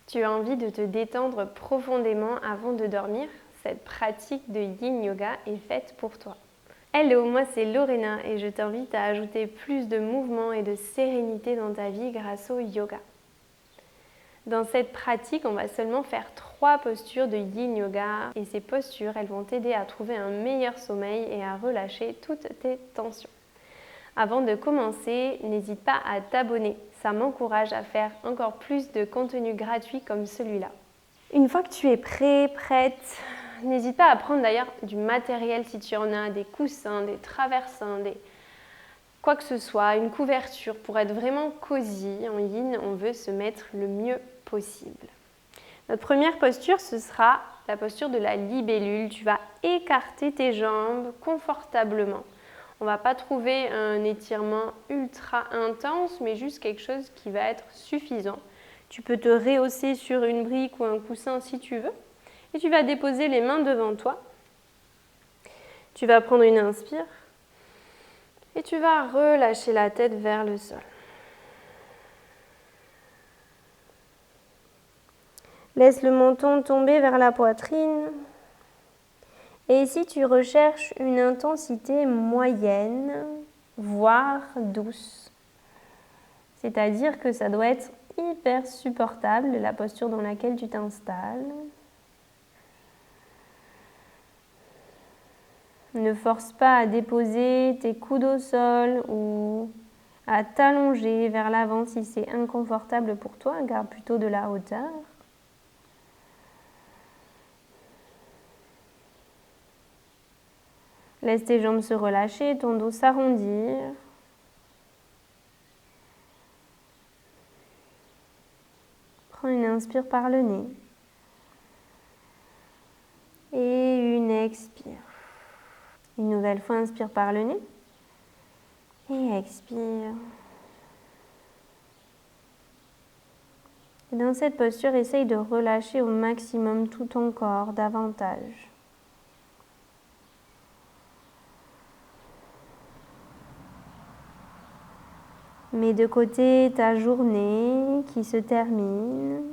Tu as envie de te détendre profondément avant de dormir? Cette pratique de Yin Yoga est faite pour toi. Hello, moi c'est Lorena et je t'invite à ajouter plus de mouvement et de sérénité dans ta vie grâce au yoga. Dans cette pratique, on va seulement faire 3 postures de Yin Yoga et ces postures, elles vont t'aider à trouver un meilleur sommeil et à relâcher toutes tes tensions. Avant de commencer, n'hésite pas à t'abonner, ça m'encourage à faire encore plus de contenu gratuit comme celui-là. Une fois que tu es prêt, prête, n'hésite pas à prendre d'ailleurs du matériel si tu en as, des coussins, des traversins, quoi que ce soit, une couverture pour être vraiment cosy. En yin, on veut se mettre le mieux possible. Notre première posture, ce sera la posture de la libellule. Tu vas écarter tes jambes confortablement. On ne va pas trouver un étirement ultra intense, mais juste quelque chose qui va être suffisant. Tu peux te rehausser sur une brique ou un coussin si tu veux. Et tu vas déposer les mains devant toi. Tu vas prendre une inspire. Et tu vas relâcher la tête vers le sol. Laisse le menton tomber vers la poitrine. Et ici, tu recherches une intensité moyenne, voire douce. C'est-à-dire que ça doit être hyper supportable, la posture dans laquelle tu t'installes. Ne force pas à déposer tes coudes au sol ou à t'allonger vers l'avant si c'est inconfortable pour toi. Garde plutôt de la hauteur. Laisse tes jambes se relâcher, ton dos s'arrondir. Prends une inspire par le nez. Et une expire. Une nouvelle fois, inspire par le nez. Et expire. Et dans cette posture, essaye de relâcher au maximum tout ton corps, davantage. Mets de côté ta journée qui se termine,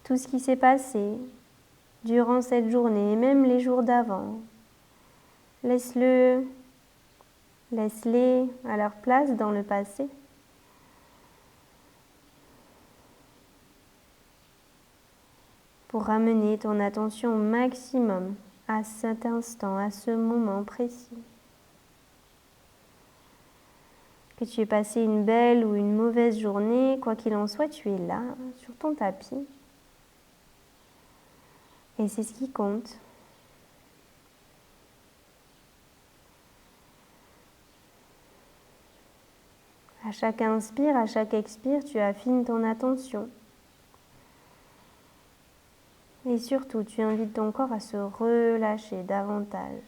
tout ce qui s'est passé durant cette journée, même les jours d'avant. Laisse-les à leur place dans le passé. Pour ramener ton attention au maximum à cet instant, à ce moment précis. Que tu aies passé une belle ou une mauvaise journée, quoi qu'il en soit, tu es là, sur ton tapis. Et c'est ce qui compte. À chaque inspire, à chaque expire, tu affines ton attention. Et surtout, tu invites ton corps à se relâcher davantage.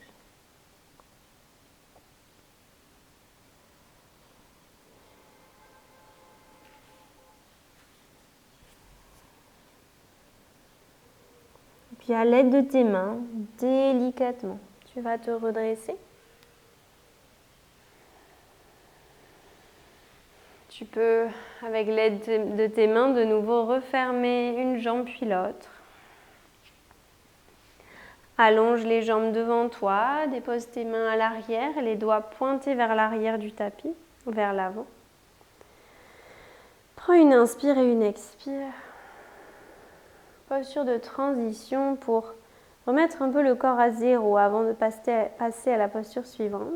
Puis à l'aide de tes mains, délicatement, tu vas te redresser. Tu peux, avec l'aide de tes mains, de nouveau refermer une jambe puis l'autre. Allonge les jambes devant toi, dépose tes mains à l'arrière, les doigts pointés vers l'arrière du tapis, vers l'avant. Prends une inspire et une expire. Posture de transition pour remettre un peu le corps à zéro avant de passer à la posture suivante.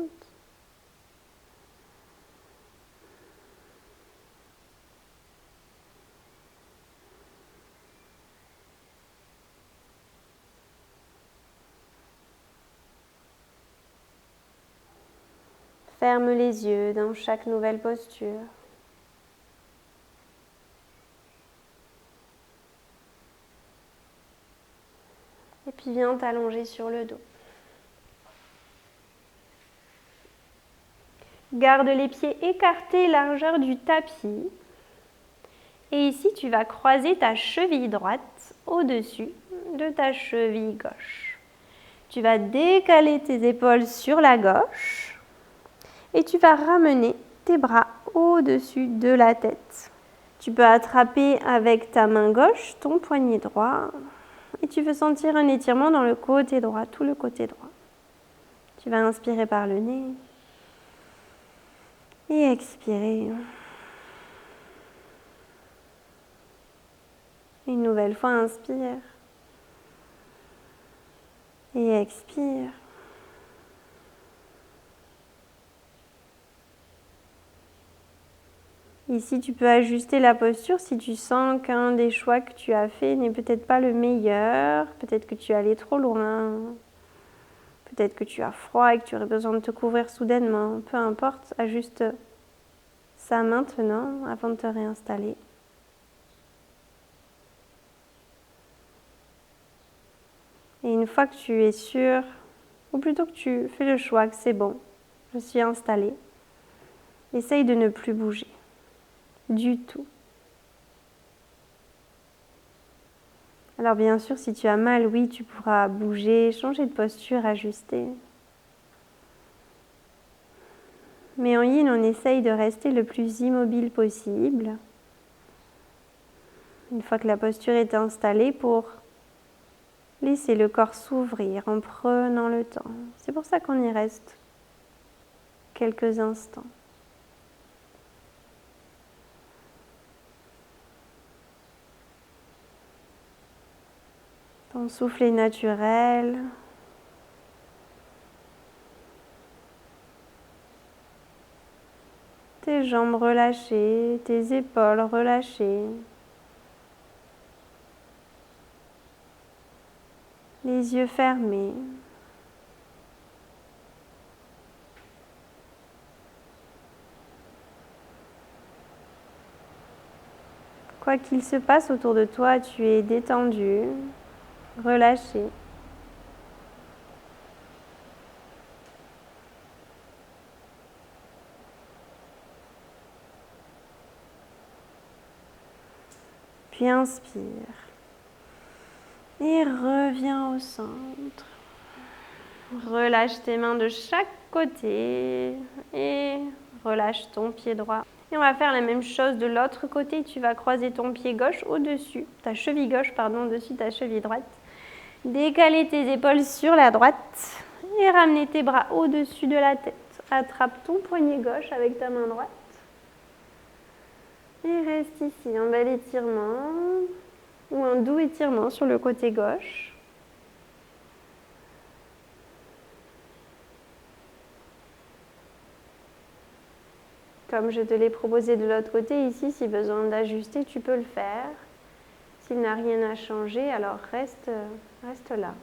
Ferme les yeux dans chaque nouvelle posture. Et puis viens t'allonger sur le dos. Garde les pieds écartés, largeur du tapis. Et ici, tu vas croiser ta cheville droite au-dessus de ta cheville gauche. Tu vas décaler tes épaules sur la gauche. Et tu vas ramener tes bras au-dessus de la tête. Tu peux attraper avec ta main gauche ton poignet droit et tu veux sentir un étirement dans le côté droit, tout le côté droit. Tu vas inspirer par le nez et expirer. Une nouvelle fois, inspire et expire. Ici, tu peux ajuster la posture si tu sens qu'un des choix que tu as fait n'est peut-être pas le meilleur, peut-être que tu es allé trop loin, peut-être que tu as froid et que tu aurais besoin de te couvrir soudainement. Peu importe, ajuste ça maintenant avant de te réinstaller. Et une fois que tu es sûr, ou plutôt que tu fais le choix que c'est bon, je suis installée, essaye de ne plus bouger du tout. Alors bien sûr, si tu as mal, oui, tu pourras bouger, changer de posture, ajuster. Mais en yin, on essaye de rester le plus immobile possible. Une fois que la posture est installée, pour laisser le corps s'ouvrir en prenant le temps. C'est pour ça qu'on y reste quelques instants. Ton souffle est naturel. Tes jambes relâchées, tes épaules relâchées. Les yeux fermés. Quoi qu'il se passe autour de toi, tu es détendu, relâché. Puis inspire. Et reviens au centre. Relâche tes mains de chaque côté et relâche ton pied droit. Et on va faire la même chose de l'autre côté. Tu vas croiser ton pied gauche au-dessus, ta cheville gauche, pardon, au-dessus ta cheville droite. Décaler tes épaules sur la droite et ramener tes bras au-dessus de la tête. Attrape ton poignet gauche avec ta main droite. Et reste ici, un bel étirement ou un doux étirement sur le côté gauche. Comme je te l'ai proposé de l'autre côté, ici, si besoin d'ajuster, tu peux le faire. S'il n'a rien à changer, alors reste là.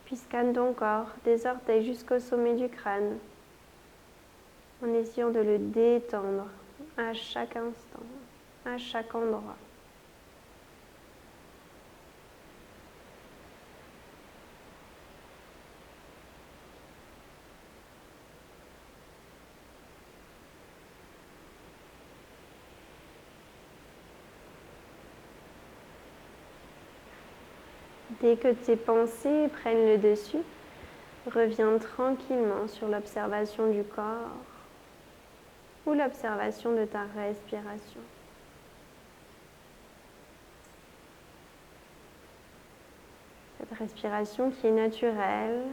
Puis scanne ton corps, des orteils jusqu'au sommet du crâne, en essayant de le détendre à chaque instant, à chaque endroit. Dès que tes pensées prennent le dessus, reviens tranquillement sur l'observation du corps ou l'observation de ta respiration. Cette respiration qui est naturelle,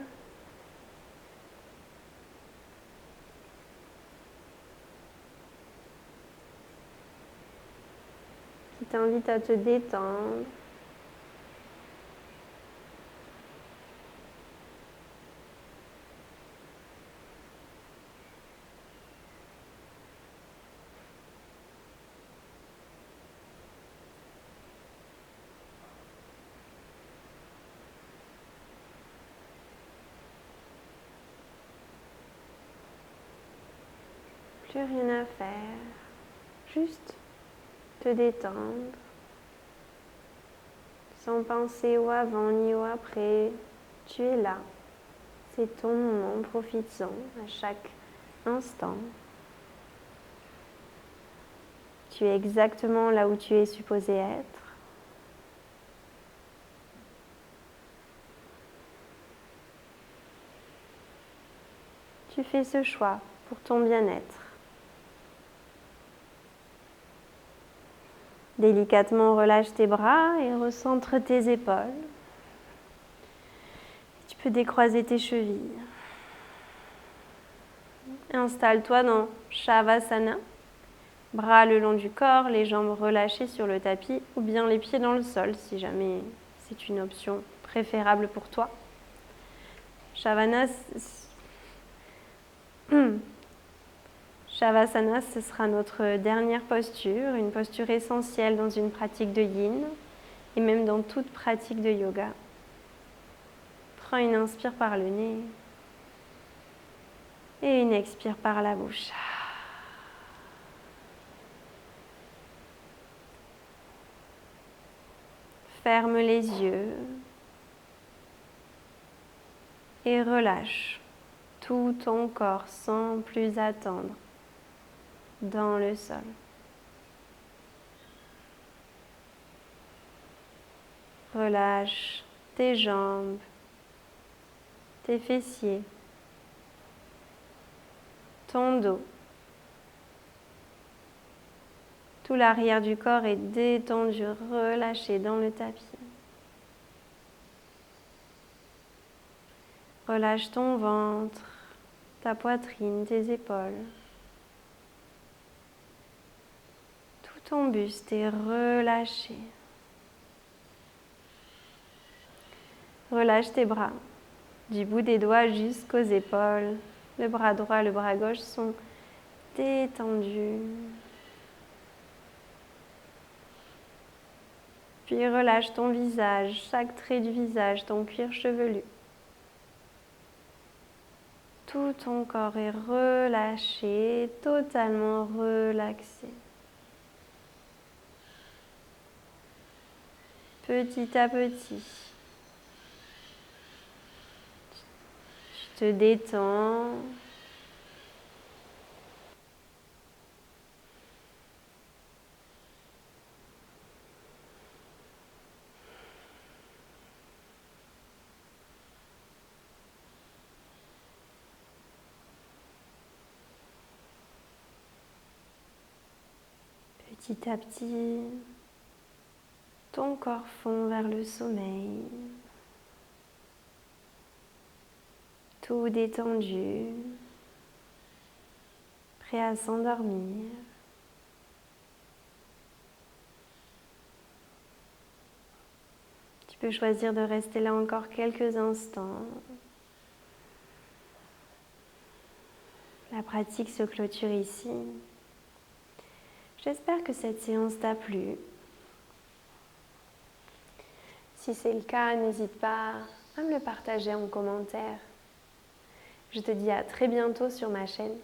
qui t'invite à te détendre. Plus rien à faire, juste te détendre, sans penser au avant ni au après. Tu es là, c'est ton moment, profites-en à chaque instant. Tu es exactement là où tu es supposé être. Tu fais ce choix pour ton bien-être. Délicatement relâche tes bras et recentre tes épaules. Tu peux décroiser tes chevilles. Installe-toi dans Shavasana. Bras le long du corps, les jambes relâchées sur le tapis ou bien les pieds dans le sol si jamais c'est une option préférable pour toi. Shavasana, ce sera notre dernière posture, une posture essentielle dans une pratique de yin et même dans toute pratique de yoga. Prends une inspire par le nez et une expire par la bouche. Ferme les yeux et relâche tout ton corps sans plus attendre dans le sol. Relâche tes jambes, tes fessiers, ton dos. Tout l'arrière du corps est détendu, relâché dans le tapis. Relâche ton ventre, ta poitrine, tes épaules. Tout ton buste est relâché. Relâche tes bras, du bout des doigts jusqu'aux épaules. Le bras droit, le bras gauche sont détendus. Puis relâche ton visage, chaque trait du visage, ton cuir chevelu. Tout ton corps est relâché, totalement relaxé. Petit à petit, tu te détends. Petit à petit, ton corps fond vers le sommeil. Tout détendu, prêt à s'endormir. Tu peux choisir de rester là encore quelques instants. La pratique se clôture ici. J'espère que cette séance t'a plu. Si c'est le cas, n'hésite pas à me le partager en commentaire. Je te dis à très bientôt sur ma chaîne.